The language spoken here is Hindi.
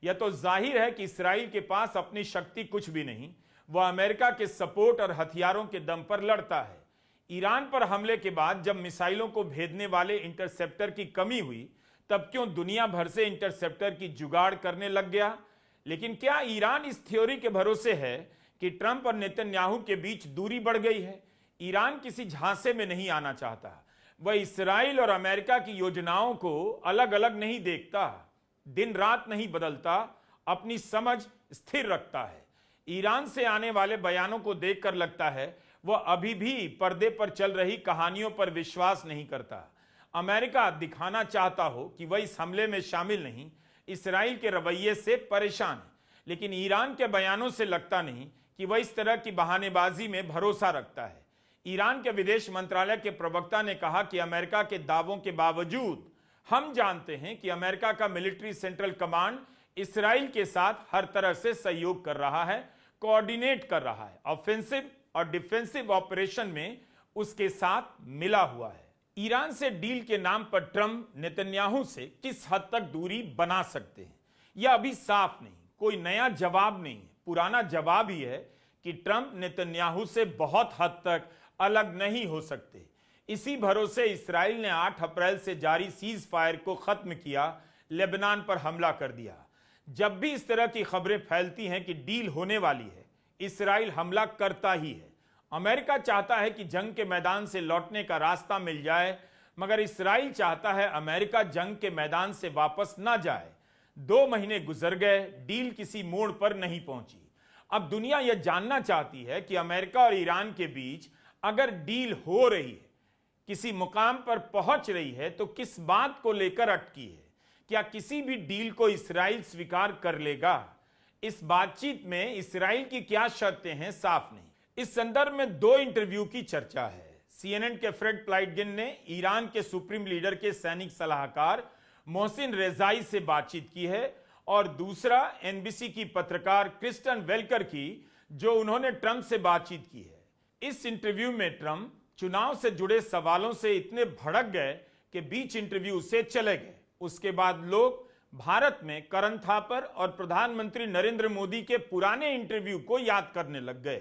यह तो जाहिर है कि इस्राइल के पास अपनी शक्ति कुछ भी नहीं, वह अमेरिका के सपोर्ट और हथियारों के दम पर लड़ता है। ईरान पर हमले के बाद जब मिसाइलों को भेजने वाले इंटरसेप्टर की कमी हुई, तब क्यों दुनिया भर से इंटरसेप्टर की जुगाड़ करने लग गया? लेकिन क्या ईरान इस थ्योरी के भरोसे है कि ट्रंप और नेतन्याहू के बीच दूरी बढ़ गई है? ईरान किसी झांसे में नहीं आना चाहता। वह इस्राइल और अमेरिका की योजनाओं को अलग अलग नहीं देखता, दिन रात नहीं बदलता, अपनी समझ स्थिर रखता है। ईरान से आने वाले बयानों को देखकर लगता है वह अभी भी पर्दे पर चल रही कहानियों पर विश्वास नहीं करता। अमेरिका दिखाना चाहता हो कि वह इस हमले में शामिल नहीं, इस्राइल के रवैये से परेशान है, लेकिन ईरान के बयानों से लगता नहीं कि वह इस तरह की बहानेबाजी में भरोसा रखता है। ईरान के विदेश मंत्रालय के प्रवक्ता ने कहा कि अमेरिका के दावों के बावजूद हम जानते हैं कि अमेरिका का मिलिट्री सेंट्रल कमांड इस्राइल के साथ हर तरह से सहयोग कर रहा है, कोऑर्डिनेट कर रहा है, ऑफेंसिव और डिफेंसिव ऑपरेशन में उसके साथ मिला हुआ है। ईरान से डील के नाम पर ट्रंप नेतन्याहू से किस हद तक दूरी बना सकते हैं, यह अभी साफ नहीं, कोई नया जवाब नहीं है। पुराना जवाब ही है कि ट्रंप नेतन्याहू से बहुत हद तक अलग नहीं हो सकते। इसी भरोसे इस्राइल ने 8 अप्रैल से जारी सीज फायर को खत्म किया, लेबनान पर हमला कर दिया। जब भी इस तरह की खबरें फैलती हैं कि डील होने वाली है, इस्राइल हमला करता ही है। अमेरिका चाहता है कि जंग के मैदान से लौटने का रास्ता मिल जाए, मगर इस्राइल चाहता है अमेरिका जंग के मैदान से वापस ना जाए। 2 महीने गुजर गए, डील किसी मोड़ पर नहीं पहुंची। अब दुनिया यह जानना चाहती है कि अमेरिका और ईरान के बीच अगर डील हो रही है, किसी मुकाम पर पहुंच रही है, तो किस बात को लेकर अटकी है? क्या किसी भी डील को इस्राइल स्वीकार कर लेगा? इस बातचीत में इस्राइल की क्या शर्तें हैं, साफ नहीं। इस संदर्भ में 2 इंटरव्यू की चर्चा है। CNN के फ्रेड प्लाइटगिन ने ईरान के सुप्रीम लीडर के सैनिक सलाहकार मोहसिन रेजाई से बातचीत की है, और दूसरा NBC की पत्रकार क्रिस्टन वेलकर की, जो उन्होंने ट्रंप से बातचीत की है। इस इंटरव्यू में ट्रंप चुनाव से जुड़े सवालों से इतने भड़क गए कि बीच इंटरव्यू से चले गए। उसके बाद लोग भारत में करण थापर और प्रधानमंत्री नरेंद्र मोदी के पुराने इंटरव्यू को याद करने लग गए।